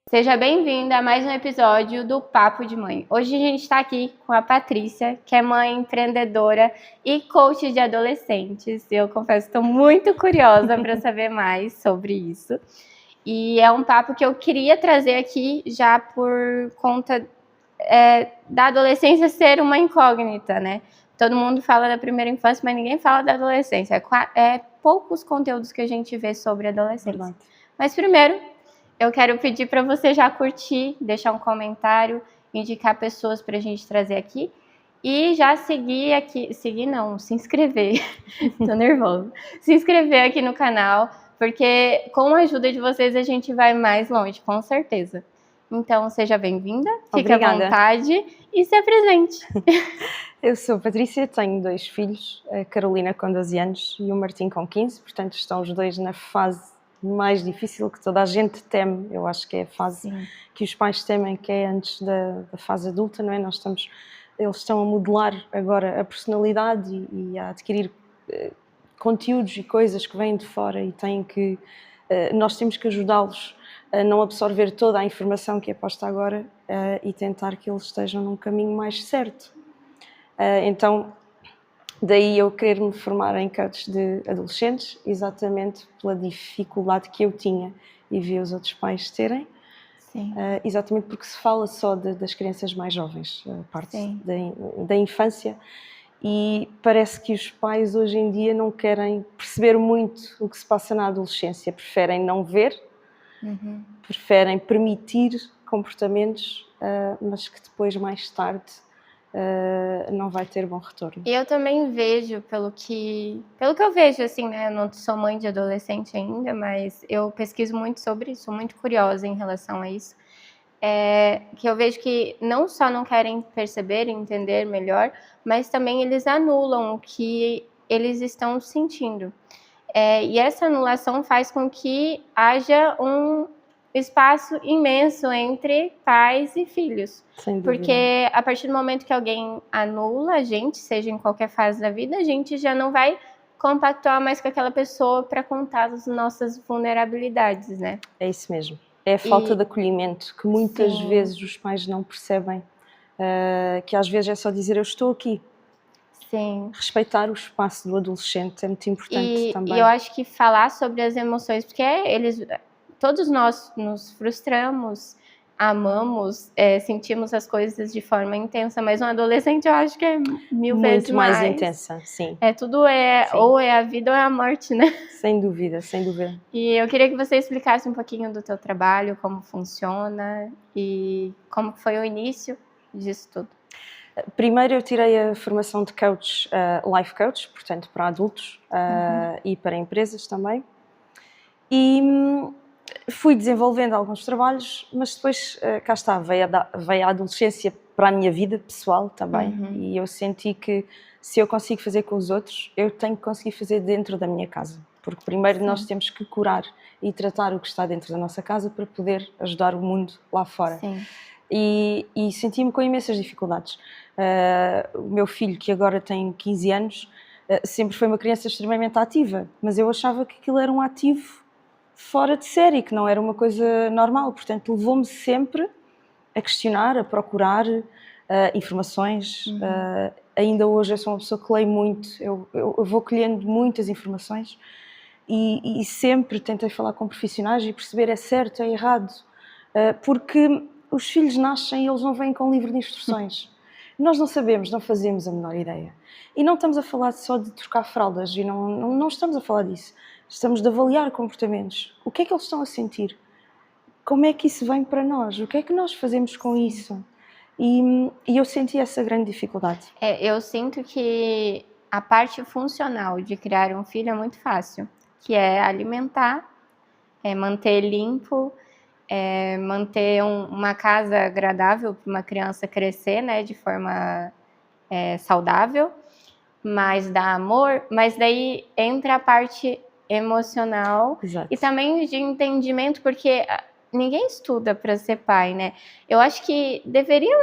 Seja bem-vinda a mais um episódio do Papo de Mãe. Hoje a gente está aqui com a Patrícia, que é mãe empreendedora e coach de adolescentes. Eu confesso que estou muito curiosa para saber mais sobre isso. E é um papo que eu queria trazer aqui já por conta da adolescência ser uma incógnita, né? Todo mundo fala da primeira infância, mas ninguém fala da adolescência. É poucos conteúdos que a gente vê sobre adolescência. Verdade. Mas primeiro, eu quero pedir para você já curtir, deixar um comentário, indicar pessoas para a gente trazer aqui e já seguir aqui, se inscrever, tô nervosa, se inscrever aqui no canal, porque com a ajuda de vocês a gente vai mais longe, com certeza. Então, seja bem-vinda, fique à vontade e se apresente. Eu sou a Patrícia, tenho 2 filhos, a Carolina com 12 anos e o Martim com 15, portanto estão os dois na fase mais difícil que toda a gente teme. Eu acho que é a fase que os pais temem, que é antes da fase adulta, não é? Eles estão a modelar agora a personalidade e a adquirir conteúdos e coisas que vêm de fora e nós temos que ajudá-los a não absorver toda a informação que é posta agora e tentar que eles estejam num caminho mais certo. Então, daí eu querer me formar em coach de adolescentes, exatamente pela dificuldade que eu tinha e vi os outros pais terem. Exatamente porque se fala só das crianças mais jovens, a parte da infância, e parece que os pais hoje em dia não querem perceber muito o que se passa na adolescência, preferem não ver, preferem permitir comportamentos, mas que depois, mais tarde, não vai ter bom retorno. E eu também vejo, pelo que eu vejo, assim, né, eu não sou mãe de adolescente ainda, mas eu pesquiso muito sobre isso, sou muito curiosa em relação a isso, que eu vejo que não só não querem perceber, entender melhor, mas também eles anulam o que eles estão sentindo. E essa anulação faz com que haja um espaço imenso entre pais e filhos. Sem dúvida. Porque a partir do momento que alguém anula a gente, seja em qualquer fase da vida, a gente já não vai compactuar mais com aquela pessoa para contar as nossas vulnerabilidades, né? É isso mesmo. É a falta de acolhimento que muitas vezes os pais não percebem, que às vezes é só dizer eu estou aqui. Sim. Respeitar o espaço do adolescente é muito importante também. E eu acho que falar sobre as emoções, porque todos nós nos frustramos, amamos, sentimos as coisas de forma intensa, mas um adolescente eu acho que é mil vezes mais intensa, sim. Tudo ou é a vida ou é a morte, né? Sem dúvida, sem dúvida. E eu queria que você explicasse um pouquinho do teu trabalho, como funciona e como foi o início disso tudo. Primeiro eu tirei a formação de coach, life coach, portanto para adultos e para empresas também. E fui desenvolvendo alguns trabalhos, mas depois, cá está, veio a adolescência para a minha vida pessoal também. E eu senti que se eu consigo fazer com os outros, eu tenho que conseguir fazer dentro da minha casa. Porque primeiro nós temos que curar e tratar o que está dentro da nossa casa para poder ajudar o mundo lá fora. E senti-me com imensas dificuldades. O meu filho, que agora tem 15 anos, sempre foi uma criança extremamente ativa, mas eu achava que aquilo era um ativo fora de série, que não era uma coisa normal. Portanto, levou-me sempre a questionar, a procurar informações. Ainda hoje eu sou uma pessoa que leio muito, eu vou colhendo muitas informações e sempre tentei falar com profissionais e perceber é certo, é errado, porque os filhos nascem e eles não vêm com um livro de instruções. Nós não sabemos, não fazemos a menor ideia. E não estamos a falar só de trocar fraldas, e não estamos a falar disso. Estamos de avaliar comportamentos. O que é que eles estão a sentir? Como é que isso vem para nós? O que é que nós fazemos com isso? E eu senti essa grande dificuldade. Eu sinto que a parte funcional de criar um filho é muito fácil, que é alimentar, manter limpo, manter uma casa agradável para uma criança crescer, né, de forma saudável, mas dá amor, mas daí entra a parte emocional. Exato. E também de entendimento, porque ninguém estuda para ser pai, né? Eu acho que deveria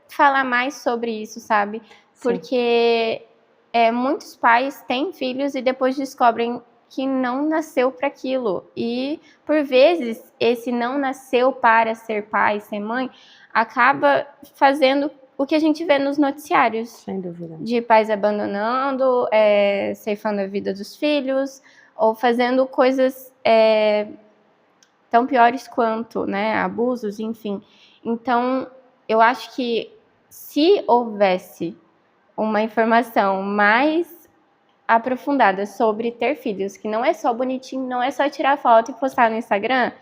falar mais sobre isso, sabe? Porque muitos pais têm filhos e depois descobrem que não nasceu para aquilo. E, por vezes, esse não nasceu para ser pai, ser mãe, acaba fazendo o que a gente vê nos noticiários. Sem dúvida. De pais abandonando, ceifando a vida dos filhos, ou fazendo coisas tão piores quanto, né, abusos, enfim. Então, eu acho que se houvesse uma informação mais aprofundada sobre ter filhos, que não é só bonitinho, não é só tirar foto e postar no Instagram,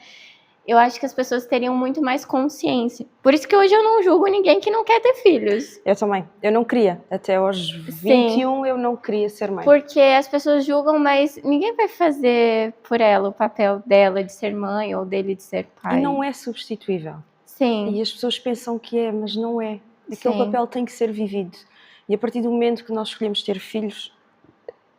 eu acho que as pessoas teriam muito mais consciência. Por isso que hoje eu não julgo ninguém que não quer ter filhos. Eu também. Eu não queria. Até aos 21 eu não queria ser mãe. Porque as pessoas julgam, mas ninguém vai fazer por ela o papel dela de ser mãe ou dele de ser pai. E não é substituível. Sim. E as pessoas pensam que é, mas não é. Aquele papel tem que ser vivido. E a partir do momento que nós escolhemos ter filhos,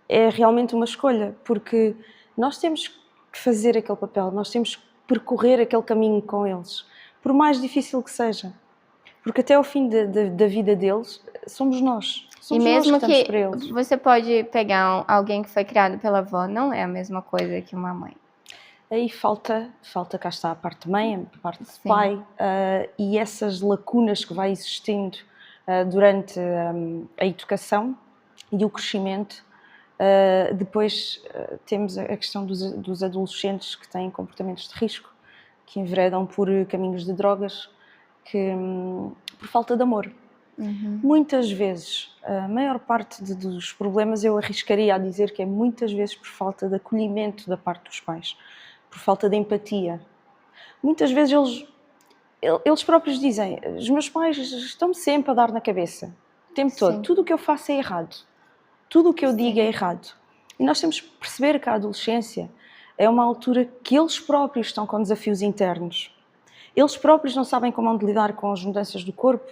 é realmente uma escolha, porque nós temos que fazer aquele papel, nós temos que percorrer aquele caminho com eles, por mais difícil que seja. Porque até ao fim da vida deles, somos nós. Somos e mesmo nós que estamos que para eles. Você pode pegar alguém que foi criado pela avó, não é a mesma coisa que uma mãe. Aí falta cá está a parte de mãe, a parte de pai, e essas lacunas que vai existindo durante a educação e o crescimento. Depois temos a questão dos adolescentes que têm comportamentos de risco, que enveredam por caminhos de drogas, por falta de amor. Muitas vezes, a maior parte dos problemas eu arriscaria a dizer que é muitas vezes por falta de acolhimento da parte dos pais, por falta de empatia. Muitas vezes eles próprios dizem, os meus pais estão-me sempre a dar na cabeça, o tempo todo, tudo o que eu faço é errado. Tudo o que eu digo é errado. E nós temos que perceber que a adolescência é uma altura que eles próprios estão com desafios internos. Eles próprios não sabem como hão de lidar com as mudanças do corpo,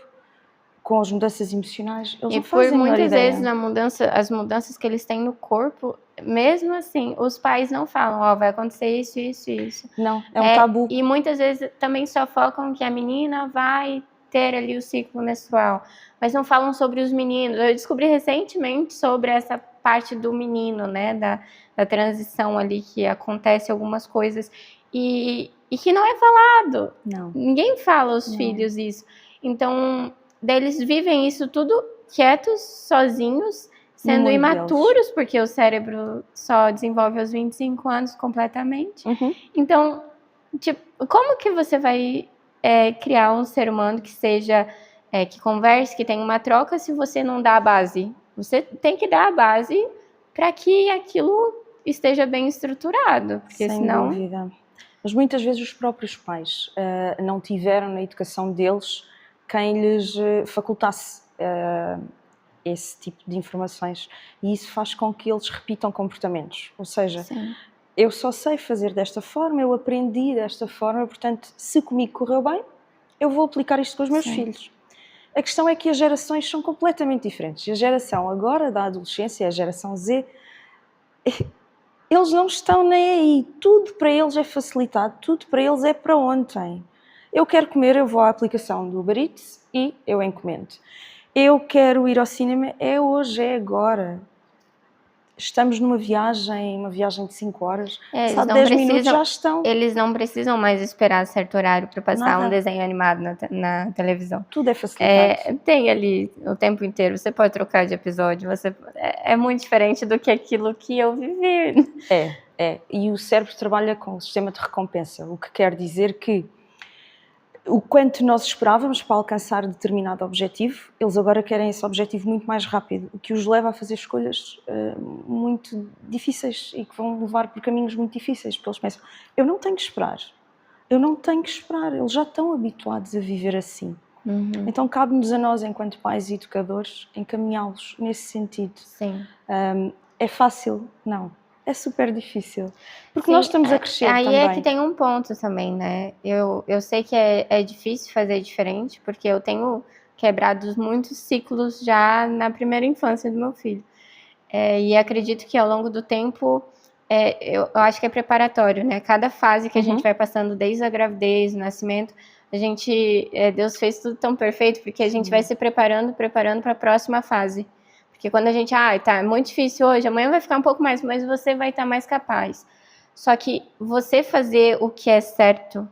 com as mudanças emocionais. Eles não fazem a menor ideia. E por muitas vezes, as mudanças que eles têm no corpo, mesmo assim, os pais não falam, vai acontecer isso, isso, isso. Não, é um tabu. E muitas vezes também só focam que a menina vai ter ali o ciclo menstrual, mas não falam sobre os meninos. Eu descobri recentemente sobre essa parte do menino, né, da transição ali, que acontece algumas coisas, e que não é falado. Não. Ninguém fala aos filhos isso. Então, eles vivem isso tudo quietos, sozinhos, sendo imaturos, porque o cérebro só desenvolve aos 25 anos completamente. Então, tipo, como que você vai criar um ser humano que seja, que converse, que tenha uma troca, se você não dá a base? Você tem que dar a base para que aquilo esteja bem estruturado, porque sem senão... dúvida. Mas muitas vezes os próprios pais não tiveram na educação deles quem lhes facultasse esse tipo de informações, e isso faz com que eles repitam comportamentos. Ou seja, eu só sei fazer desta forma, eu aprendi desta forma, portanto, se comigo correu bem, eu vou aplicar isto com os meus filhos. A questão é que as gerações são completamente diferentes. A geração agora da adolescência, a geração Z, eles não estão nem aí. Tudo para eles é facilitado, tudo para eles é para ontem. Eu quero comer, eu vou à aplicação do Uber Eats e eu encomendo. Eu quero ir ao cinema, é hoje, é agora. Estamos numa viagem de 5 horas, só 10 minutos já estão. Eles não precisam mais esperar certo horário para passar um desenho animado na televisão. Tudo é facilitado. Tem ali o tempo inteiro, você pode trocar de episódio, é muito diferente do que aquilo que eu vivi. E o cérebro trabalha com o sistema de recompensa, o que quer dizer que o quanto nós esperávamos para alcançar determinado objetivo, eles agora querem esse objetivo muito mais rápido, o que os leva a fazer escolhas muito difíceis e que vão levar por caminhos muito difíceis, porque eles pensam, eu não tenho que esperar, eles já estão habituados a viver assim. Então cabe-nos a nós, enquanto pais e educadores, encaminhá-los nesse sentido. É fácil? Não. É super difícil, porque nós estamos a crescer aí também. Aí é que tem um ponto também, né? Eu sei que é difícil fazer diferente, porque eu tenho quebrado muitos ciclos já na primeira infância do meu filho. E acredito que ao longo do tempo, eu acho que é preparatório, né? Cada fase que a gente vai passando, desde a gravidez, o nascimento, Deus fez tudo tão perfeito, porque a gente vai se preparando para a próxima fase. Porque quando a gente, tá, é muito difícil hoje, amanhã vai ficar um pouco mais, mas você vai estar mais capaz. Só que você fazer o que é certo,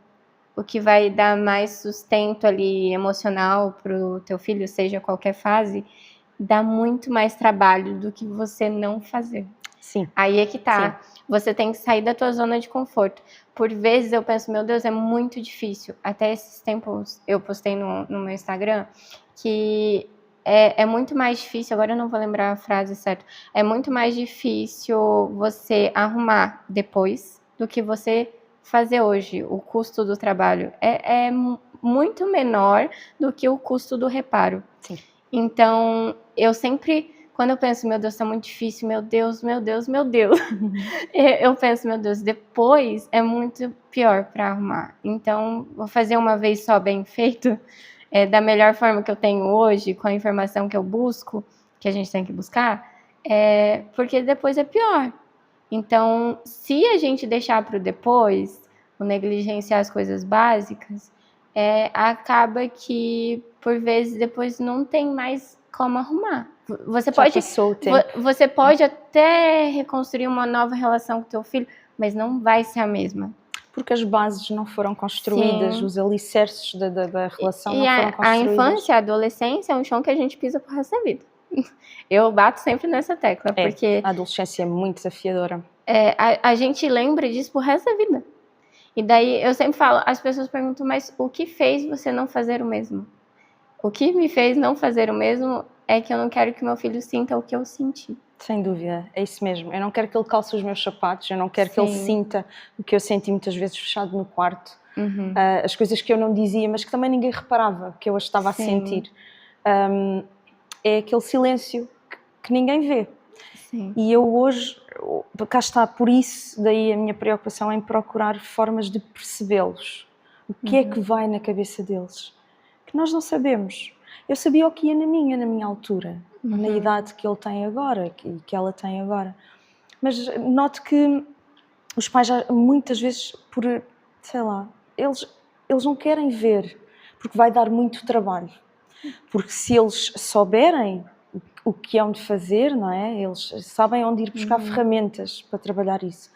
o que vai dar mais sustento ali emocional pro teu filho, seja qualquer fase, dá muito mais trabalho do que você não fazer. Sim. Aí é que tá. Sim. Você tem que sair da tua zona de conforto. Por vezes eu penso, meu Deus, é muito difícil. Até esses tempos eu postei no meu Instagram que é muito mais difícil, agora eu não vou lembrar a frase certa, é muito mais difícil você arrumar depois do que você fazer hoje. O custo do trabalho é muito menor do que o custo do reparo. Sim. Então, eu sempre, quando eu penso, meu Deus, tá muito difícil, meu Deus, eu penso, meu Deus, depois é muito pior para arrumar. Então, vou fazer uma vez só bem feito, da melhor forma que eu tenho hoje, com a informação que eu busco, que a gente tem que buscar, porque depois é pior. Então, se a gente deixar para o depois, ou negligenciar as coisas básicas, acaba que, por vezes, depois não tem mais como arrumar. Você pode até reconstruir uma nova relação com teu filho, mas não vai ser a mesma. Porque as bases não foram construídas, Sim. os alicerces da relação não foram construídos. A infância, a adolescência é um chão que a gente pisa pro resto da vida. Eu bato sempre nessa tecla, porque a adolescência é muito desafiadora. A gente lembra disso pro resto da vida. E daí eu sempre falo, as pessoas perguntam, mas o que fez você não fazer o mesmo? O que me fez não fazer o mesmo é que eu não quero que meu filho sinta o que eu senti. Sem dúvida, é isso mesmo. Eu não quero que ele calce os meus sapatos, eu não quero que ele sinta o que eu senti muitas vezes fechado no quarto. As coisas que eu não dizia, mas que também ninguém reparava, que eu as estava a sentir. É aquele silêncio que ninguém vê. Sim. E eu hoje, cá está, por isso daí a minha preocupação em procurar formas de percebê-los. O que é que vai na cabeça deles? Que nós não sabemos. Eu sabia o que ia na minha altura, na idade que ele tem agora, que ela tem agora. Mas noto que os pais muitas vezes, por, sei lá, eles não querem ver, porque vai dar muito trabalho. Porque se eles souberem o que hão de fazer, não é? Eles sabem onde ir buscar ferramentas para trabalhar isso.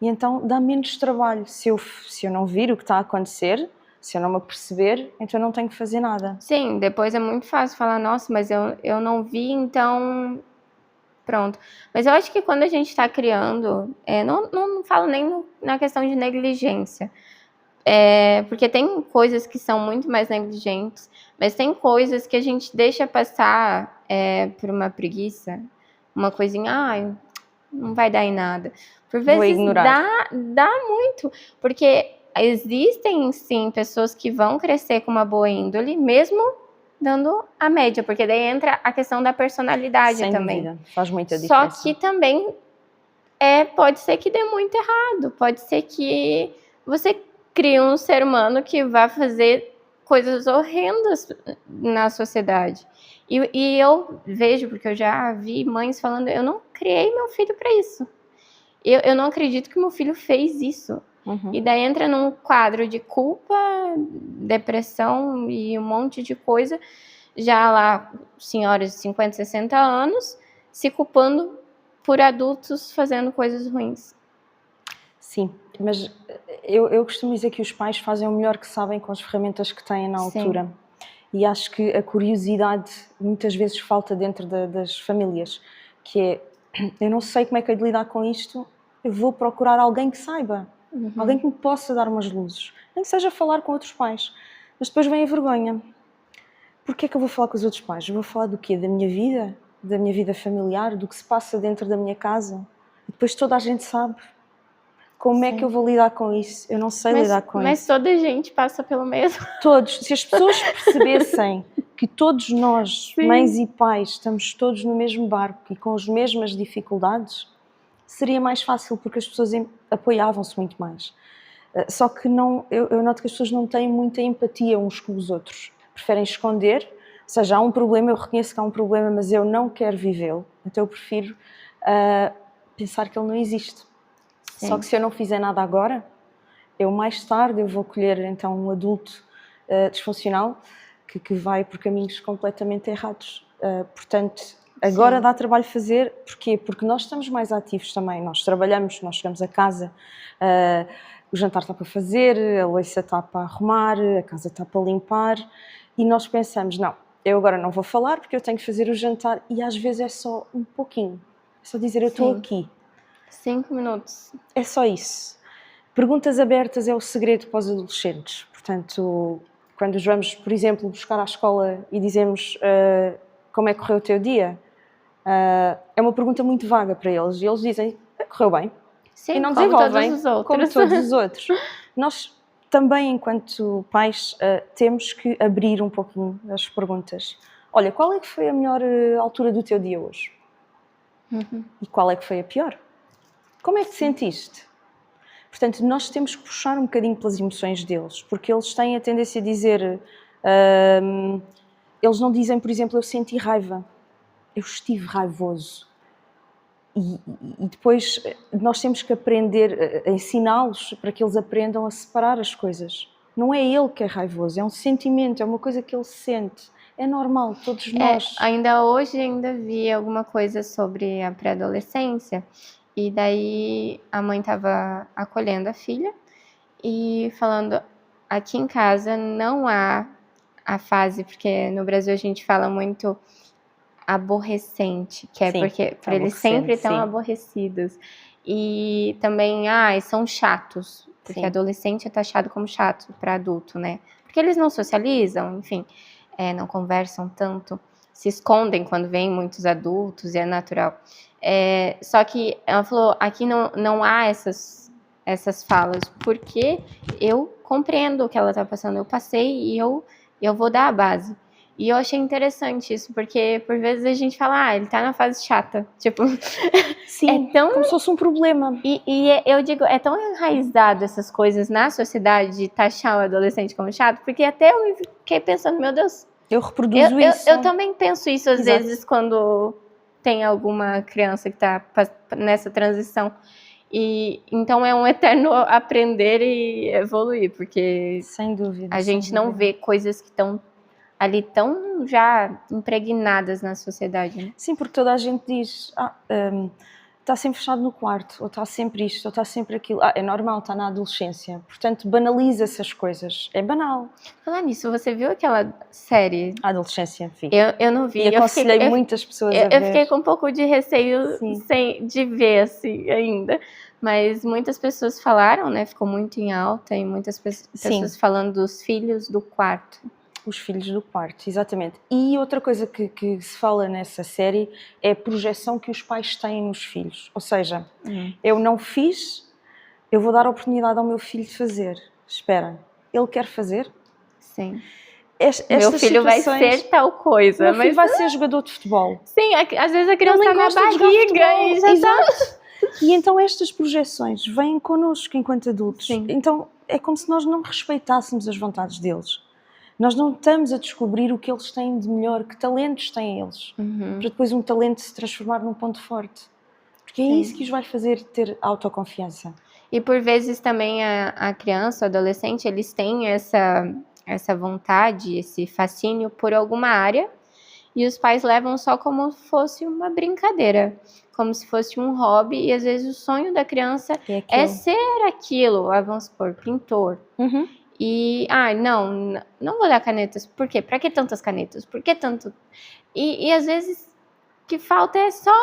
E então dá menos trabalho. Se eu não vir o que está a acontecer, se eu não me aperceber, então eu não tenho que fazer nada. Sim, depois é muito fácil falar, nossa, mas eu não vi, então pronto. Mas eu acho que quando a gente está criando, não falo nem na questão de negligência, porque tem coisas que são muito mais negligentes, mas tem coisas que a gente deixa passar por uma preguiça, uma coisinha, não vai dar em nada. Por vezes dá muito, porque existem sim pessoas que vão crescer com uma boa índole, mesmo dando a média, porque daí entra a questão da personalidade. Sem também. Dúvida, faz muita diferença. Só que também pode ser que dê muito errado, pode ser que você crie um ser humano que vai fazer coisas horrendas na sociedade. E eu vejo, porque eu já vi mães falando, eu não criei meu filho para isso. Eu não acredito que meu filho fez isso. E daí entra num quadro de culpa, depressão e um monte de coisa, já lá senhoras de 50, 60 anos, se culpando por adultos fazendo coisas ruins. Sim, mas eu costumo dizer que os pais fazem o melhor que sabem com as ferramentas que têm na altura. Sim. E acho que a curiosidade muitas vezes falta dentro das famílias, que é, eu não sei como é que hei de lidar com isto, eu vou procurar alguém que saiba, alguém que me possa dar umas luzes, nem que seja falar com outros pais, mas depois vem a vergonha. Porquê é que eu vou falar com os outros pais? Eu vou falar do quê? Da minha vida familiar, do que se passa dentro da minha casa? E depois toda a gente sabe. Como é que eu vou lidar com isso? Eu não sei lidar com isso. Mas toda a gente passa pelo mesmo. Todos. Se as pessoas percebessem que todos nós, mães e pais, estamos todos no mesmo barco e com as mesmas dificuldades, seria mais fácil, porque as pessoas apoiavam-se muito mais. Só que eu noto que as pessoas não têm muita empatia uns com os outros. Preferem esconder, ou seja, há um problema, eu reconheço que há um problema, mas eu não quero vivê-lo. Então eu prefiro pensar que ele não existe. Sim. Só que se eu não fizer nada agora, mais tarde eu vou colher então um adulto disfuncional que vai por caminhos completamente errados. Portanto, Agora Sim. dá trabalho fazer, porquê? Porque nós estamos mais ativos também, nós trabalhamos, nós chegamos a casa, o jantar está para fazer, a louça está para arrumar, a casa está para limpar e nós pensamos, não, eu agora não vou falar porque eu tenho que fazer o jantar e às vezes é só um pouquinho, é só dizer eu estou Sim. aqui, 5 minutos. é só isso. Perguntas abertas é o segredo para os adolescentes, portanto, quando os vamos, por exemplo, buscar à escola e dizemos como é que correu o teu dia, é uma pergunta muito vaga para eles e eles dizem, correu bem, Sim, e não como desenvolvem todos os outros. como todos os outros. Nós também, enquanto pais, temos que abrir um pouquinho as perguntas. Olha, qual é que foi a melhor altura do teu dia hoje? E qual é que foi a pior? Como é que te sentiste? Portanto, nós temos que puxar um bocadinho pelas emoções deles, porque eles têm a tendência a dizer... eles não dizem, por exemplo, eu senti raiva, eu estive raivoso. E depois nós temos que aprender, ensiná-los para que eles aprendam a separar as coisas. Não é ele que é raivoso, é um sentimento, é uma coisa que ele sente. É normal, todos nós. Ainda hoje vi alguma coisa sobre a pré-adolescência e daí a mãe estava acolhendo a filha e falando, aqui em casa não há a fase, porque no Brasil a gente fala muito aborrecente, que é Sim, porque por eles sempre estão sim. aborrecidos. E também, são chatos, porque Sim. adolescente é taxado como chato para adulto, né? Porque eles não socializam, enfim, não conversam tanto, se escondem quando vêm muitos adultos, e é natural. Só que ela falou, aqui não há essas falas, porque eu compreendo o que ela está passando, eu passei e eu vou dar a base. E eu achei interessante isso, porque por vezes a gente fala, ele tá na fase chata. Tipo, Sim, como se fosse um problema. eu digo, é tão enraizado essas coisas na sociedade de taxar o adolescente como chato, porque até eu fiquei pensando, meu Deus, eu reproduzo isso. Eu também penso isso às Exato. vezes quando tem alguma criança que tá nessa transição. E então é um eterno aprender e evoluir, porque Sem dúvida. a gente não vê coisas que estão ali tão já impregnadas na sociedade, né? Sim, porque toda a gente diz, está sempre fechado no quarto, ou está sempre isto, ou está sempre aquilo. É normal, está na adolescência. Portanto, banaliza-se as coisas. É banal. Falar nisso, você viu aquela série? A adolescência, enfim. Eu não vi. E aconselhei muitas pessoas a ver. Eu fiquei com um pouco de receio Sim. de ver, assim, ainda. Mas muitas pessoas falaram, né? Ficou muito em alta e muitas pessoas falando dos filhos do quarto. Os filhos do quarto, exatamente. E outra coisa que se fala nessa série é a projeção que os pais têm nos filhos. Ou seja, eu não fiz, eu vou dar a oportunidade ao meu filho de fazer. Espera, ele quer fazer? Sim. Meu filho vai ser tal coisa. Meu filho vai ser jogador de futebol. Sim, às vezes a criança está na barriga e já está... E então estas projeções vêm connosco enquanto adultos. Sim. Então é como se nós não respeitássemos as vontades deles. Nós não estamos a descobrir o que eles têm de melhor, que talentos têm eles, para depois um talento se transformar num ponto forte. Porque é isso que os vai fazer ter autoconfiança. E por vezes também a criança, o adolescente, eles têm essa vontade, esse fascínio por alguma área, e os pais levam só como se fosse uma brincadeira, como se fosse um hobby, e às vezes o sonho da criança é ser aquilo, vamos supor, pintor. E, não vou dar canetas. Por quê? Pra que tantas canetas? Por que tanto? E às vezes, o que falta é só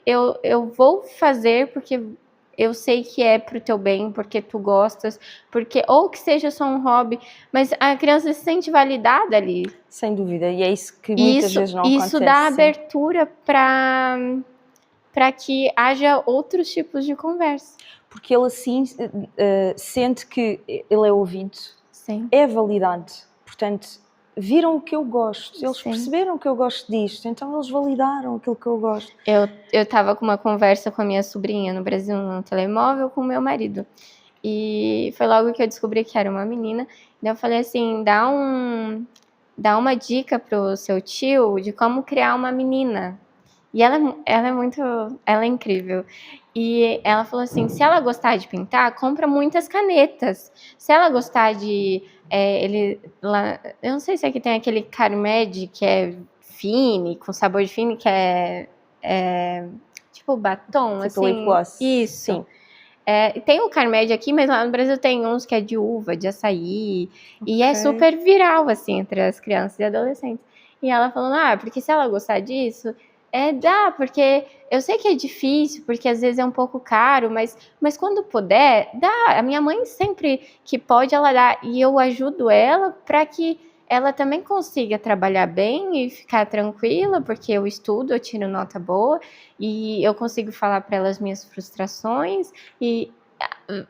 eu vou fazer porque eu sei que é pro teu bem, porque tu gostas, ou que seja só um hobby, mas a criança se sente validada ali. Sem dúvida, e é isso que muitas vezes não acontece. Isso dá abertura para que haja outros tipos de conversa. Porque ele assim sente que ele é ouvido, é validado. Portanto, viram o que eu gosto, eles perceberam que eu gosto disto, então eles validaram aquilo que eu gosto. Eu estava com uma conversa com a minha sobrinha no Brasil, no telemóvel, com o meu marido. E foi logo que eu descobri que era uma menina. Daí eu falei assim, dá uma dica pro seu tio de como criar uma menina. E ela é incrível. E ela falou assim, se ela gostar de pintar, compra muitas canetas. Se ela gostar de... eu não sei se aqui tem aquele Carmed, que é Fini, com sabor de Fini, que é tipo batom, Tipo assim. lip gloss. Isso. Sim. Tem o Carmed aqui, mas lá no Brasil tem uns que é de uva, de açaí. E é Ok. super viral, assim, entre as crianças e adolescentes. E ela falando, porque se ela gostar disso, dá, porque eu sei que é difícil, porque às vezes é um pouco caro, mas quando puder, dá. A minha mãe sempre que pode, ela dá. E eu ajudo ela para que ela também consiga trabalhar bem e ficar tranquila, porque eu estudo, eu tiro nota boa, e eu consigo falar para ela as minhas frustrações, e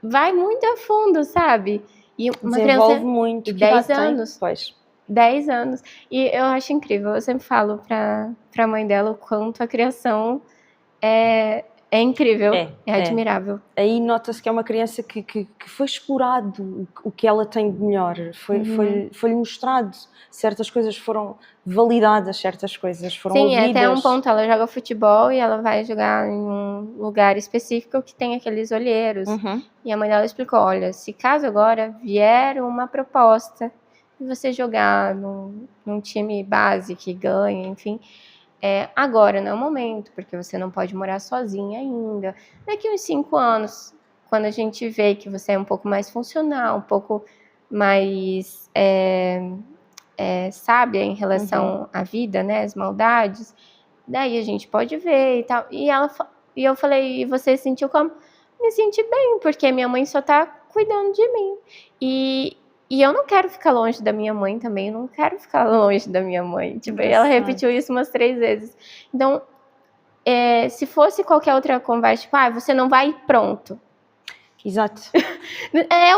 vai muito a fundo, sabe? E uma Desenvolve criança muito. de Que 10 idade tem? anos. Pois. 10 anos. E eu acho incrível. Eu sempre falo pra mãe dela o quanto a criação é incrível, é admirável. Aí nota-se que é uma criança que foi explorado o que ela tem de melhor, foi-lhe mostrado, certas coisas foram validadas, certas coisas foram ouvidas. Sim, até um ponto, ela joga futebol e ela vai jogar em um lugar específico que tem aqueles olheiros. E a mãe dela explicou, olha, se caso agora vier uma proposta de você jogar num time base que ganha, enfim, agora não é o momento, porque você não pode morar sozinha ainda. Daqui uns 5 anos, quando a gente vê que você é um pouco mais funcional, um pouco mais sábia em relação à vida, né, as maldades, daí a gente pode ver e tal. E eu falei, e você se sentiu como? Me senti bem, porque minha mãe só tá cuidando de mim. E eu não quero ficar longe da minha mãe também, eu não quero ficar longe da minha mãe. Tipo, ela repetiu isso umas 3 vezes. Então, se fosse qualquer outra conversa, tipo, você não vai, pronto. Exato. É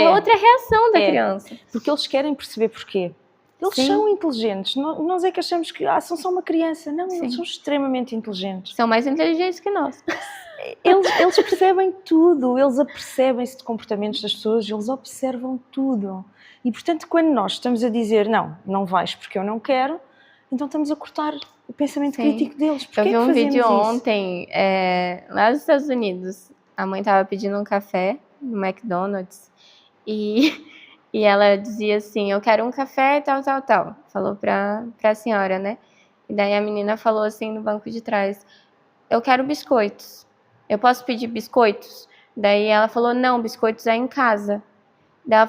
outra reação da criança. Porque eles querem perceber porquê. Eles são inteligentes. Nós é que achamos que são só uma criança. Não, eles são extremamente inteligentes. São mais inteligentes que nós. Eles percebem tudo, eles apercebem-se de comportamentos das pessoas, eles observam tudo. E, portanto, quando nós estamos a dizer não vais porque eu não quero, então estamos a cortar o pensamento crítico deles. Eu vi um vídeo ontem, lá nos Estados Unidos. A mãe estava pedindo um café no McDonald's e ela dizia assim, eu quero um café, tal. Falou pra senhora, né? E daí a menina falou assim no banco de trás, eu quero biscoitos. Eu posso pedir biscoitos? Daí ela falou, não, biscoitos é em casa. Daí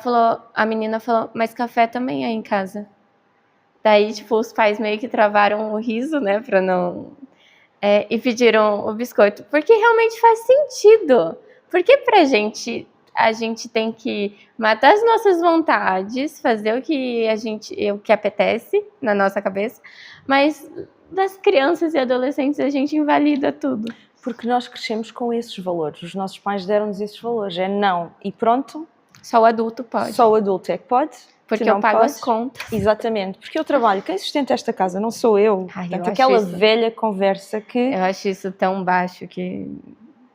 a menina falou, mas café também é em casa. Daí, tipo, os pais meio que travaram o riso, né, pra não... e pediram o biscoito, porque realmente faz sentido. Porque a gente tem que matar as nossas vontades, fazer o que apetece na nossa cabeça, mas das crianças e adolescentes a gente invalida tudo. Porque nós crescemos com esses valores, os nossos pais deram-nos esses valores, não, e pronto. Só o adulto pode. Só o adulto é que pode. Porque eu pago as contas. Exatamente, porque eu trabalho, quem sustenta esta casa não sou eu. Portanto, aquela velha conversa que... Eu acho isso tão baixo que...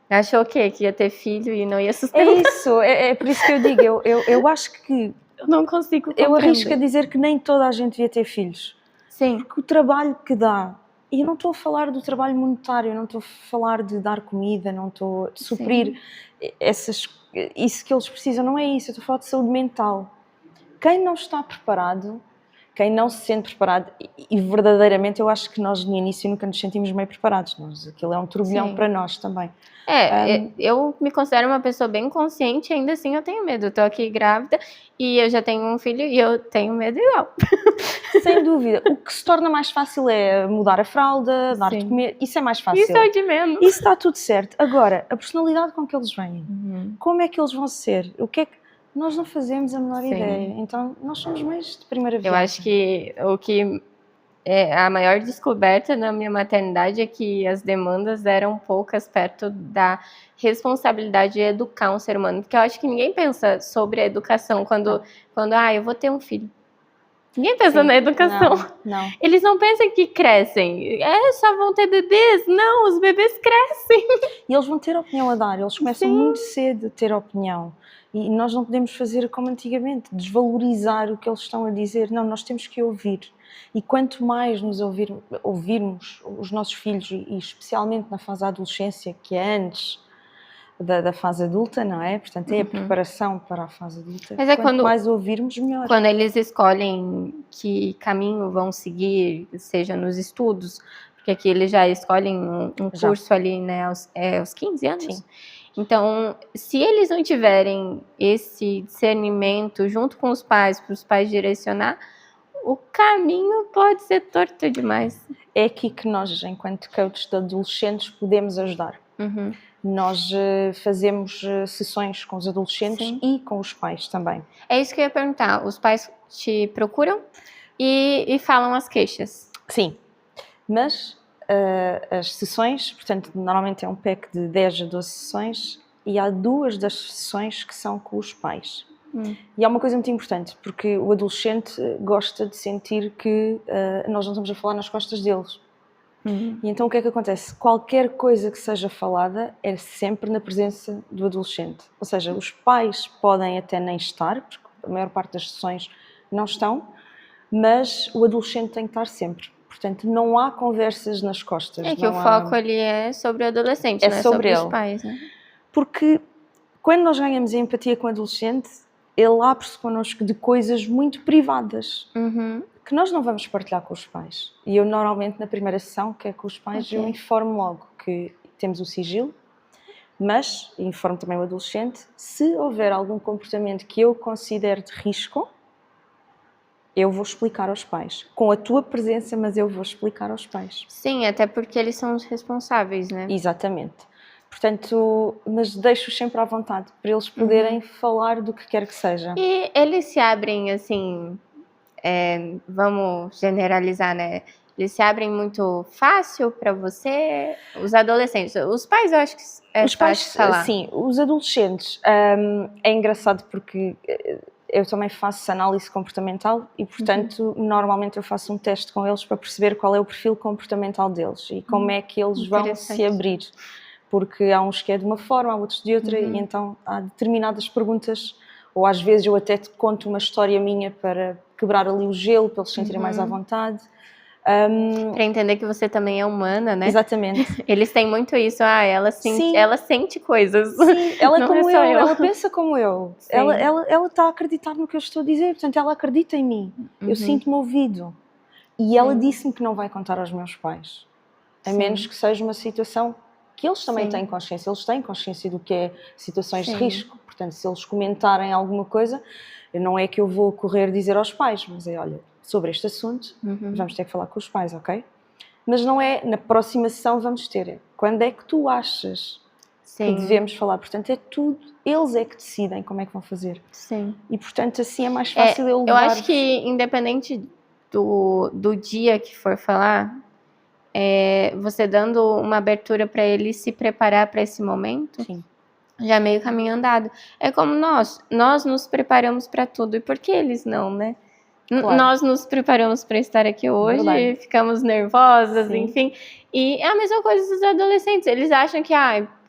Achou o quê? Que ia ter filho e não ia sustentar? É isso, é por isso que eu digo, eu acho que... Eu não consigo compreender. Eu arrisco a dizer que nem toda a gente devia ter filhos. Sim. Porque o trabalho que dá... E eu não estou a falar do trabalho monetário, não estou a falar de dar comida, não estou a suprir isso que eles precisam, não é isso, eu estou a falar de saúde mental. Quem não está preparado, quem não se sente preparado, e verdadeiramente eu acho que nós no início nunca nos sentimos meio preparados, aquilo é um turbilhão para nós também. Eu me considero uma pessoa bem consciente, ainda assim eu tenho medo, eu estou aqui grávida e eu já tenho um filho e eu tenho medo igual. Sem dúvida, o que se torna mais fácil é mudar a fralda, dar de comer, isso é mais fácil. Isso é o de menos. Isso está tudo certo. Agora, a personalidade com que eles vêm, como é que eles vão ser, o que é que... Nós não fazemos a menor ideia, então nós somos mães de primeira viagem. Eu acho que a maior descoberta na minha maternidade é que as demandas eram poucas perto da responsabilidade de educar um ser humano, porque eu acho que ninguém pensa sobre a educação quando eu vou ter um filho. Ninguém pensa na educação. Não. Eles não pensam que crescem. Só vão ter bebês. Não, os bebês crescem. E eles vão ter opinião a dar. Eles começam muito cedo a ter opinião. E nós não podemos fazer como antigamente, desvalorizar o que eles estão a dizer. Não, nós temos que ouvir. E quanto mais nos ouvirmos os nossos filhos, e especialmente na fase da adolescência, que é antes, da fase adulta, não é? Portanto, é a preparação para a fase adulta. Mas é Quanto mais ouvirmos, melhor. Quando eles escolhem que caminho vão seguir, seja nos estudos, porque aqui eles já escolhem um curso ali, né, aos 15 anos. Sim. Então, se eles não tiverem esse discernimento junto com os pais, para os pais direcionar, o caminho pode ser torto demais. É aqui que nós, enquanto coaches de adolescentes, podemos ajudar. Nós fazemos sessões com os adolescentes e com os pais também. É isso que eu ia perguntar. Os pais te procuram e falam as queixas? Sim, mas as sessões, portanto, normalmente é um pack de 10 a 12 sessões e há 2 das sessões que são com os pais. E há uma coisa muito importante, porque o adolescente gosta de sentir que nós não estamos a falar nas costas deles. E então o que é que acontece? Qualquer coisa que seja falada é sempre na presença do adolescente. Ou seja, os pais podem até nem estar, porque a maior parte das sessões não estão, mas o adolescente tem que estar sempre. Portanto, não há conversas nas costas. É que o foco ali é sobre o adolescente, não é sobre os pais, né? Porque quando nós ganhamos a empatia com o adolescente, ele abre-se connosco de coisas muito privadas. Que nós não vamos partilhar com os pais. E eu normalmente na primeira sessão, que é com os pais, eu informo logo que temos o sigilo, mas informo também o adolescente, se houver algum comportamento que eu considere de risco, eu vou explicar aos pais. Com a tua presença, mas eu vou explicar aos pais. Sim, até porque eles são os responsáveis, né? Exatamente. Portanto, mas deixo-os sempre à vontade, para eles poderem falar do que quer que seja. E eles se abrem assim... vamos generalizar, né? Eles se abrem muito fácil para você, os adolescentes. Os pais, eu acho que é os pais, fácil falar. Sim, os adolescentes, é engraçado porque eu também faço análise comportamental e, portanto, normalmente eu faço um teste com eles para perceber qual é o perfil comportamental deles e como é que eles vão se abrir. Porque há uns que é de uma forma, há outros de outra, e então há determinadas perguntas, ou às vezes eu até te conto uma história minha para quebrar ali o gelo, para eles se sentirem mais à vontade. Para entender que você também é humana, né? Exatamente. Eles têm muito isso, ela sente coisas. Sim, ela é como eu, eu, ela pensa como eu. Ela está a acreditar no que eu estou a dizer, portanto ela acredita em mim. Eu sinto-me ouvido. E ela disse-me que não vai contar aos meus pais. A menos que seja uma situação que eles também têm consciência. Eles têm consciência do que é situações de risco. Portanto, se eles comentarem alguma coisa, não é que eu vou correr dizer aos pais, mas é, olha, sobre este assunto, vamos ter que falar com os pais, ok? Mas não é, na próxima sessão vamos ter. Quando é que tu achas que devemos falar? Portanto, é tudo, eles é que decidem como é que vão fazer. Sim. E, portanto, assim é mais fácil eu levar... Eu acho que, independente do dia que for falar, você dando uma abertura para ele se preparar para esse momento... Sim. Já é meio caminho andado. É como nós nos preparamos para tudo. E por que eles não, né? Claro. Nós nos preparamos para estar aqui hoje, ficamos nervosas, enfim. E é a mesma coisa dos adolescentes. Eles acham que,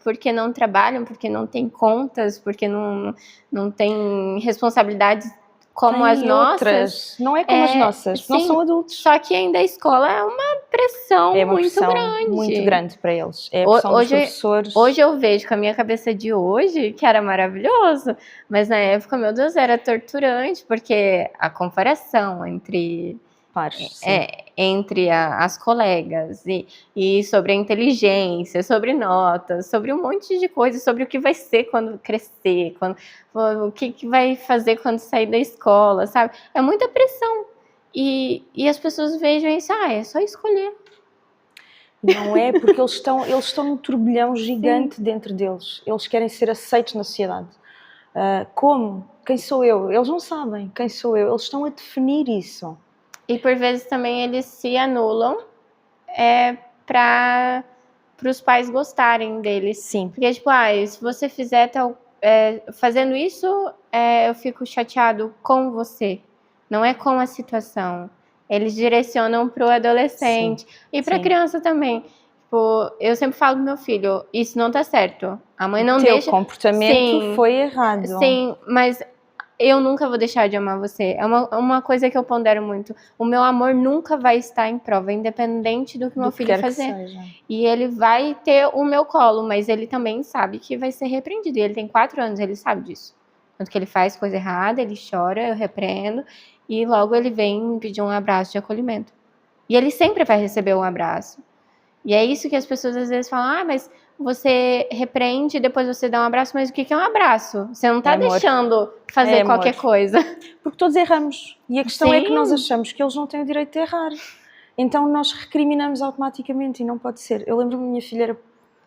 porque não trabalham, porque não tem contas, porque não tem responsabilidades como tem as nossas. Outras. Não é como as nossas, não são adultos. Só que ainda a escola é uma pressão muito grande. Muito grande para eles. É a pressão dos professores. Hoje eu vejo com a minha cabeça de hoje que era maravilhoso, mas na época, meu Deus, era torturante, porque a comparação entre... entre as colegas e sobre a inteligência, sobre notas, sobre um monte de coisas, sobre o que vai ser quando crescer, o que vai fazer quando sair da escola, sabe? É muita pressão. E as pessoas vejam isso, é só escolher. Não é, porque eles estão num turbilhão gigante dentro deles. Eles querem ser aceitos na sociedade. Como? Quem sou eu? Eles não sabem quem sou eu. Eles estão a definir isso. E por vezes também eles se anulam para os pais gostarem deles. Sim. Porque, tipo, se você fizer fazendo isso, eu fico chateado com você. Não é com a situação. Eles direcionam para o adolescente. E para a criança também. Tipo, eu sempre falo pro meu filho, isso não tá certo. A mãe não deixa... O teu comportamento foi errado. Sim, mas... eu nunca vou deixar de amar você. É uma coisa que eu pondero muito. O meu amor nunca vai estar em prova, independente do que meu filho fazer. E ele vai ter o meu colo, mas ele também sabe que vai ser repreendido. E ele tem 4 anos, ele sabe disso. Tanto que ele faz coisa errada, ele chora, eu repreendo, e logo ele vem me pedir um abraço de acolhimento. E ele sempre vai receber um abraço. E é isso que as pessoas às vezes falam, mas você repreende e depois você dá um abraço, mas o que é um abraço? Você não tá deixando fazer qualquer coisa. Porque todos erramos. E a questão é que nós achamos que eles não têm o direito de errar. Então nós recriminamos automaticamente e não pode ser. Eu lembro-me, minha filha era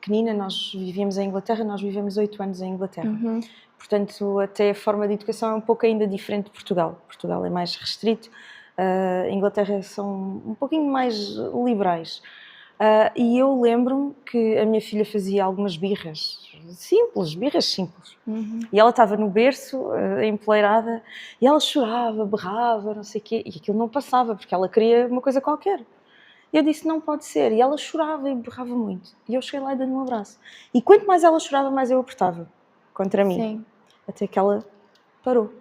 pequenina, nós vivíamos em Inglaterra, nós vivemos 8 anos em Inglaterra. Portanto, até a forma de educação é um pouco ainda diferente de Portugal. Portugal é mais restrito, a Inglaterra são um pouquinho mais liberais. E eu lembro-me que a minha filha fazia algumas birras simples. E ela estava no berço, empoleirada, e ela chorava, berrava, não sei o quê, e aquilo não passava, porque ela queria uma coisa qualquer. E eu disse, não pode ser. E ela chorava e berrava muito. E eu cheguei lá e dei-lhe um abraço. E quanto mais ela chorava, mais eu apertava contra mim. Sim. Até que ela parou.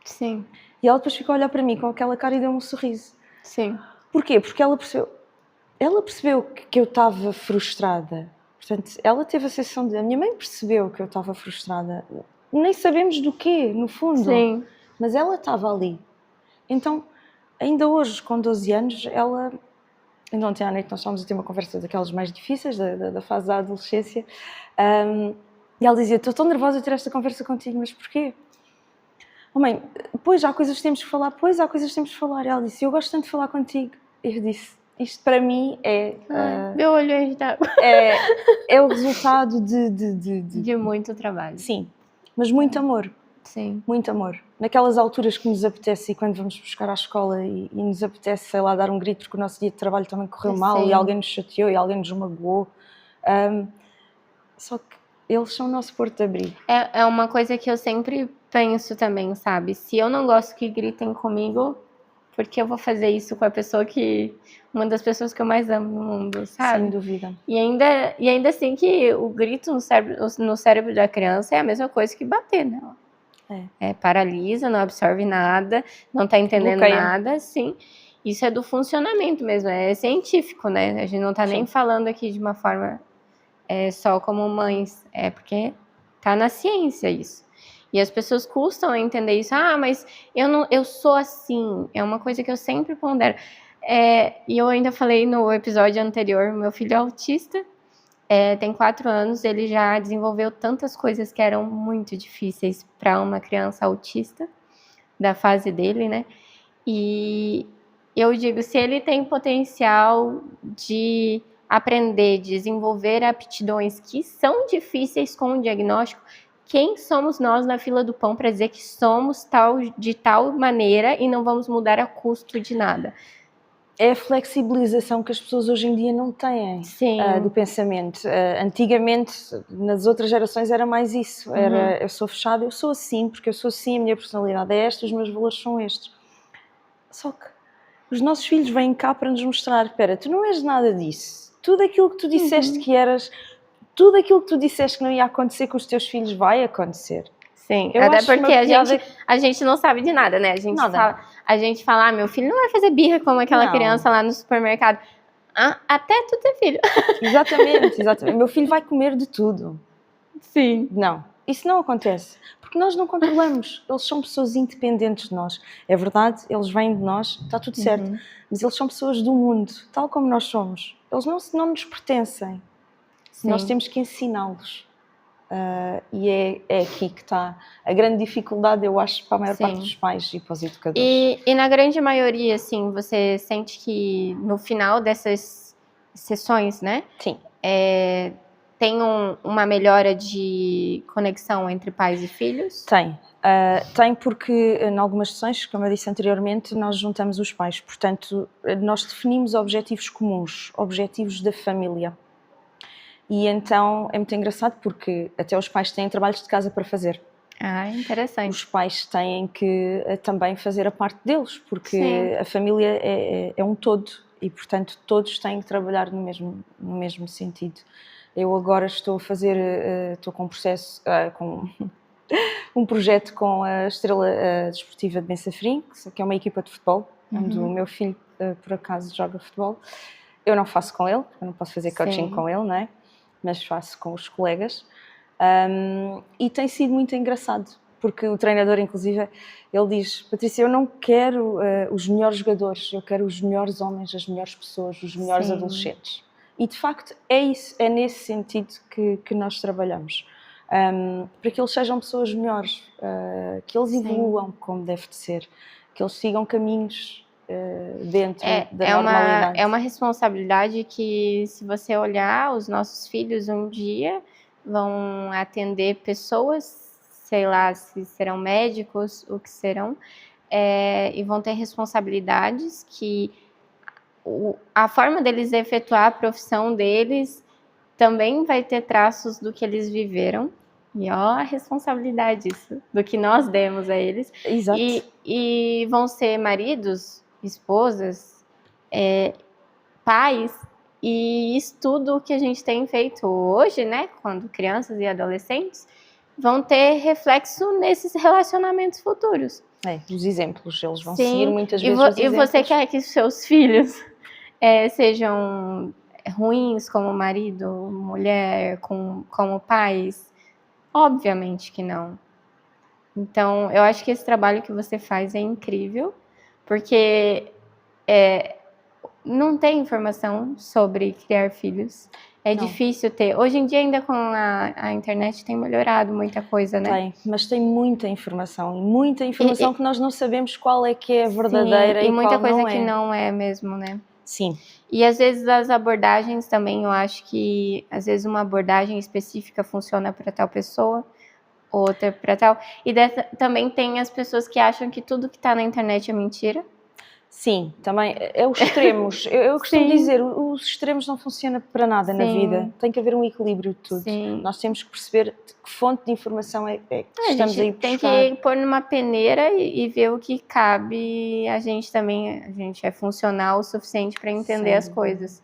Sim. E ela depois ficou a olhar para mim com aquela cara e deu-me um sorriso. Sim. Porquê? Porque ela percebeu que eu estava frustrada. Portanto, ela teve a sensação de... A minha mãe percebeu que eu estava frustrada. Nem sabemos do quê, no fundo. Sim. Mas ela estava ali. Então, ainda hoje, com 12 anos, ela... Ainda ontem à noite nós estávamos a ter uma conversa daquelas mais difíceis, da fase da adolescência. E ela dizia, estou tão nervosa de ter esta conversa contigo, mas porquê? Oh mãe, pois há coisas que temos que falar, E ela disse, eu gosto tanto de falar contigo. E eu disse, isto para mim é... meu olho está... é o resultado de muito trabalho. Sim, mas muito amor. Sim. Muito amor. Naquelas alturas que nos apetece e quando vamos buscar à escola e nos apetece, sei lá, dar um grito porque o nosso dia de trabalho também correu mal e alguém nos chateou e alguém nos magoou. Só que eles são o nosso porto de abrigo. É uma coisa que eu sempre penso também, sabe? Se eu não gosto que gritem comigo, por que eu vou fazer isso com a pessoa uma das pessoas que eu mais amo no mundo, sabe? Sem dúvida. E ainda assim que o grito no cérebro da criança é a mesma coisa que bater nela. Paralisa, não absorve nada, não tá entendendo nada, sim. Isso é do funcionamento mesmo, é científico, né? A gente não tá nem falando aqui de uma forma só como mães, porque tá na ciência isso. E as pessoas custam a entender isso. Mas eu sou assim. É uma coisa que eu sempre pondero. E eu ainda falei no episódio anterior, meu filho é autista, tem 4 anos, ele já desenvolveu tantas coisas que eram muito difíceis para uma criança autista, da fase dele, né? E eu digo, se ele tem potencial de aprender, desenvolver aptidões que são difíceis com o diagnóstico, quem somos nós na fila do pão para dizer que somos de tal maneira e não vamos mudar a custo de nada? É a flexibilização que as pessoas hoje em dia não têm do pensamento. Antigamente, nas outras gerações, era mais isso. Era, eu sou fechada, eu sou assim, porque eu sou assim, a minha personalidade é esta, os meus valores são estes. Só que os nossos filhos vêm cá para nos mostrar, espera, tu não és nada disso. Tudo aquilo que tu disseste que eras, tudo aquilo que tu disseste que não ia acontecer com os teus filhos vai acontecer. Sim, até porque a gente não sabe de nada, né? A gente fala, meu filho não vai fazer birra como aquela criança lá no supermercado. Até tu ter filho. Exatamente. Meu filho vai comer de tudo. Sim. Não, isso não acontece. Porque nós não controlamos. Eles são pessoas independentes de nós. É verdade, eles vêm de nós, está tudo certo. Mas eles são pessoas do mundo, tal como nós somos. Eles não nos pertencem. Sim. Nós temos que ensiná-los. E é aqui que está a grande dificuldade, eu acho, para a maior parte dos pais e para os educadores. E na grande maioria, assim, você sente que no final dessas sessões, né? Sim. Tem uma melhora de conexão entre pais e filhos? Tem. Tem porque, em algumas sessões, como eu disse anteriormente, nós juntamos os pais. Portanto, nós definimos objetivos comuns, objetivos da família. E então é muito engraçado porque até os pais têm trabalhos de casa para fazer. Interessante. Os pais têm que também fazer a parte deles, porque a família é um todo e, portanto, todos têm que trabalhar no mesmo sentido. Eu agora estou com um processo, um projeto com a Estrela Desportiva de Bensafrim, que é uma equipa de futebol, onde o meu filho, por acaso, joga futebol. Eu não faço com ele, eu não posso fazer coaching com ele, não é? Mas faço com os colegas. E tem sido muito engraçado, porque o treinador, inclusive, ele diz: Patrícia, eu não quero os melhores jogadores, eu quero os melhores homens, as melhores pessoas, os melhores adolescentes. E, de facto, é isso, é nesse sentido que nós trabalhamos. Para que eles sejam pessoas melhores, que eles evoluam como deve de ser, que eles sigam caminhos dentro da normalidade. É uma responsabilidade que, se você olhar, os nossos filhos um dia vão atender pessoas, sei lá se serão médicos, o que serão, e vão ter responsabilidades que a forma deles efetuar a profissão deles também vai ter traços do que eles viveram. E ó, a responsabilidade disso, do que nós demos a eles. Exato. E vão ser maridos, esposas, pais, e isso tudo que a gente tem feito hoje, né, quando crianças e adolescentes, vão ter reflexo nesses relacionamentos futuros. Os exemplos, eles vão seguir muitas vezes os exemplos. E você quer que os seus filhos sejam ruins como marido, mulher, como pais? Obviamente que não. Então, eu acho que esse trabalho que você faz é incrível, porque não tem informação sobre criar filhos. É difícil ter. Hoje em dia, ainda com a internet, tem melhorado muita coisa, né? Tem, mas tem muita informação que nós não sabemos qual é que é verdadeira e muita qual coisa não é. que não é mesmo, né? Sim. E às vezes as abordagens também, eu acho que às vezes uma abordagem específica funciona para tal pessoa, outra para tal. E também tem as pessoas que acham que tudo que está na internet é mentira. Sim, também é os extremos. Eu costumo dizer, os extremos não funcionam para nada na vida. Tem que haver um equilíbrio de tudo. Sim. Nós temos que perceber que fonte de informação é que estamos aí a buscar. Tem que pôr numa peneira e ver o que cabe a gente também. A gente é funcional o suficiente para entender as coisas.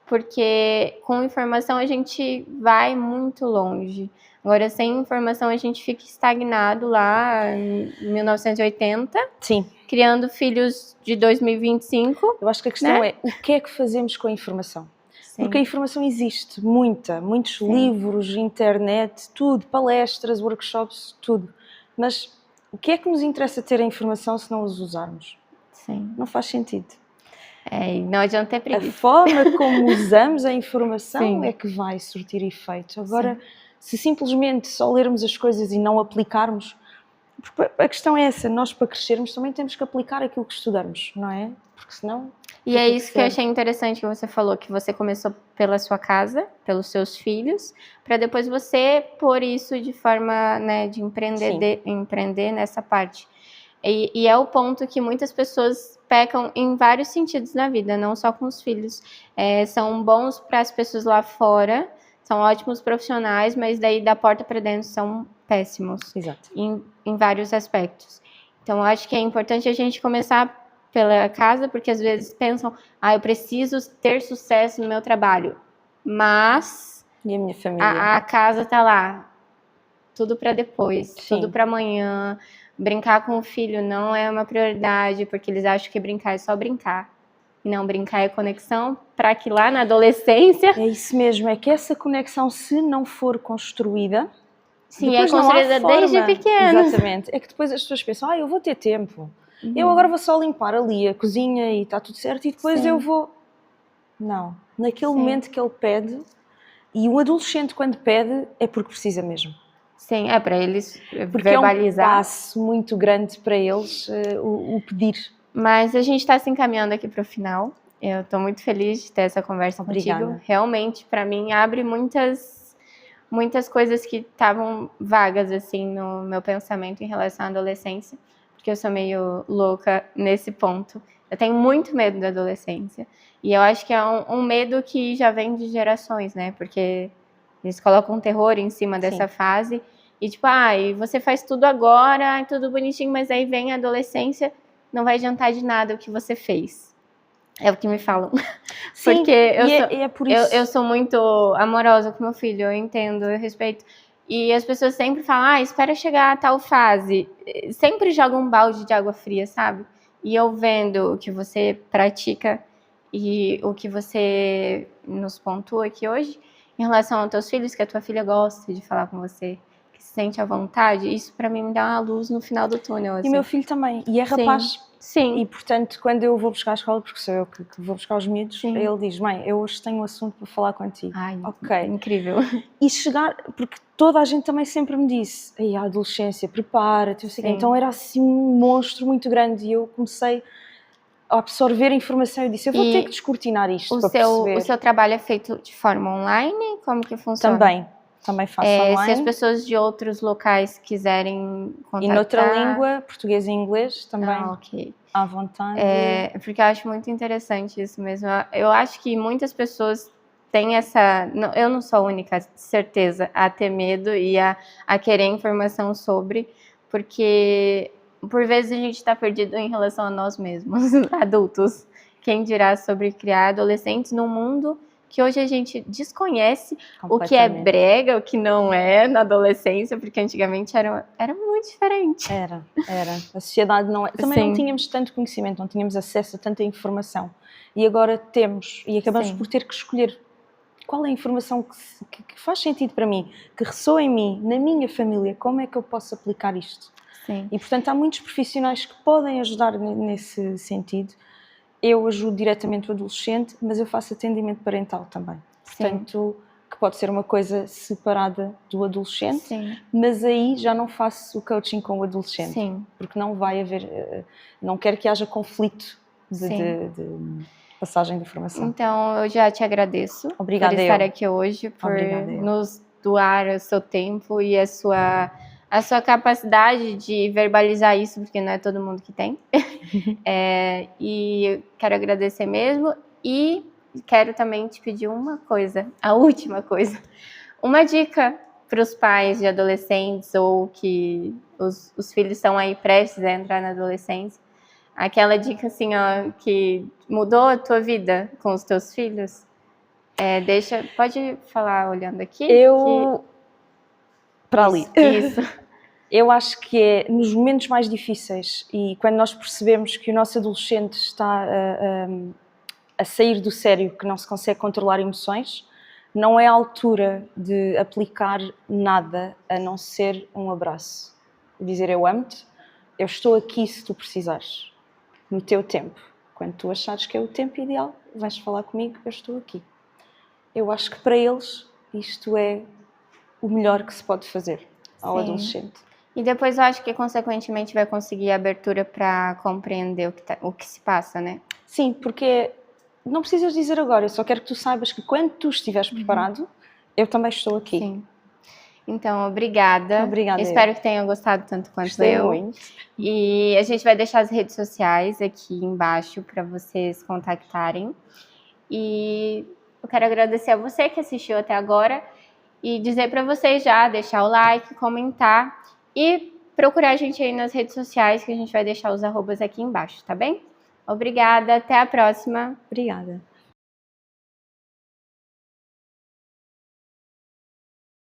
Porque com informação a gente vai muito longe. Agora, sem informação, a gente fica estagnado lá em 1980. Sim. Criando filhos de 2025. Eu acho que a questão é o que é que fazemos com a informação. Sim. Porque a informação existe, muitos livros, internet, tudo, palestras, workshops, tudo. Mas o que é que nos interessa ter a informação se não os usarmos? Sim. Não faz sentido. E não adianta ter preguiça. A forma como usamos a informação é que vai surtir efeito. Agora, se simplesmente só lermos as coisas e não aplicarmos, porque a questão é essa, nós para crescermos também temos que aplicar aquilo que estudamos, não é? Porque senão... E é isso que eu achei interessante que você falou, que você começou pela sua casa, pelos seus filhos, para depois você pôr isso de forma, né, de empreender nessa parte. E é o ponto que muitas pessoas pecam em vários sentidos na vida, não só com os filhos. São bons para as pessoas lá fora, são ótimos profissionais, mas daí da porta para dentro são péssimos. Exato. Em vários aspectos. Então, eu acho que é importante a gente começar pela casa, porque às vezes pensam, eu preciso ter sucesso no meu trabalho, mas e a minha família? A casa tá lá, tudo para depois, tudo para amanhã. Brincar com o filho não é uma prioridade, porque eles acham que brincar é só brincar. E não, brincar é conexão, para que lá na adolescência... É isso mesmo, é que essa conexão, se não for construída... Sim, é construída desde pequena. Exatamente. É que depois as pessoas pensam, eu vou ter tempo. Eu agora vou só limpar ali a cozinha e está tudo certo e depois eu vou... Não. Naquele momento que ele pede, e o adolescente quando pede é porque precisa mesmo. Sim, para eles porque verbalizar. É um passo muito grande para eles o pedir. Mas a gente está se encaminhando aqui para o final. Eu estou muito feliz de ter essa conversa contigo. Realmente, para mim, abre muitas coisas que estavam vagas assim no meu pensamento em relação à adolescência, porque eu sou meio louca nesse ponto. Eu tenho muito medo da adolescência e eu acho que é um medo que já vem de gerações, né? Porque eles colocam um terror em cima dessa fase e tipo, você faz tudo agora, tudo bonitinho, mas aí vem a adolescência, não vai adiantar de nada o que você fez. É o que me falam. Sim, porque é por isso. Eu sou muito amorosa com meu filho, eu entendo, eu respeito. E as pessoas sempre falam, espera chegar a tal fase. Sempre jogam um balde de água fria, sabe? E eu vendo o que você pratica e o que você nos pontua aqui hoje, em relação aos teus filhos, que a tua filha gosta de falar com você, que se sente à vontade, isso pra mim me dá uma luz no final do túnel. Assim. E meu filho também, e é rapaz. Sim. E portanto, quando eu vou buscar a escola, porque sou eu que vou buscar os miúdos, Sim. ele diz, mãe, eu hoje tenho um assunto para falar contigo. Ai, ok. Incrível. E chegar, porque toda a gente também sempre me disse, aí a adolescência, prepara-te, então era assim um monstro muito grande e eu comecei a absorver a informação e disse, eu vou ter que descortinar isto para perceber. O seu trabalho é feito de forma online? Como que funciona? Também faço online. Se as pessoas de outros locais quiserem contactar... E noutra língua, português e inglês também, ok. à vontade. Porque eu acho muito interessante isso mesmo. Eu acho que muitas pessoas têm essa... Eu não sou a única, certeza, a ter medo e a querer informação sobre, porque... Por vezes a gente está perdido em relação a nós mesmos, adultos. Quem dirá sobre criar adolescentes num mundo que hoje a gente desconhece o que é brega, o que não é na adolescência, porque antigamente era muito diferente. Era. A sociedade não é... Também não tínhamos tanto conhecimento, não tínhamos acesso a tanta informação. E agora temos, e acabamos por ter que escolher qual é a informação que faz sentido para mim, que ressoa em mim, na minha família, como é que eu posso aplicar isto? Sim. E, portanto, há muitos profissionais que podem ajudar nesse sentido. Eu ajudo diretamente o adolescente, mas eu faço atendimento parental também. Portanto, que pode ser uma coisa separada do adolescente, mas aí já não faço o coaching com o adolescente. Porque não vai haver... Não quero que haja conflito de passagem de informação. Então, eu já te agradeço por estar aqui hoje, por nos doar o seu tempo e a sua capacidade de verbalizar isso, porque não é todo mundo que tem. E quero agradecer mesmo e quero também te pedir uma coisa, a última coisa. Uma dica para os pais de adolescentes ou que os filhos estão aí prestes a entrar na adolescência. Aquela dica assim, ó, que mudou a tua vida com os teus filhos. Pode falar olhando aqui? Para ali. Isso. Eu acho que é nos momentos mais difíceis e quando nós percebemos que o nosso adolescente está a sair do sério, que não se consegue controlar emoções, não é a altura de aplicar nada a não ser um abraço. Dizer eu amo-te, eu estou aqui se tu precisares, no teu tempo. Quando tu achares que é o tempo ideal, vais falar comigo, eu estou aqui. Eu acho que para eles isto é o melhor que se pode fazer ao adolescente. E depois eu acho que, consequentemente, vai conseguir a abertura para compreender o que se passa, né? Sim, porque não precisas dizer agora, eu só quero que tu saibas que quando tu estiveres preparado, eu também estou aqui. Sim. Então, obrigada. Obrigada. Espero que tenham gostado tanto quanto Gostei eu. Muito. E a gente vai deixar as redes sociais aqui embaixo para vocês contactarem. E eu quero agradecer a você que assistiu até agora e dizer para vocês já deixar o like, comentar e procurar a gente aí nas redes sociais, que a gente vai deixar os arrobas aqui embaixo, tá bem? Obrigada, até a próxima. Obrigada.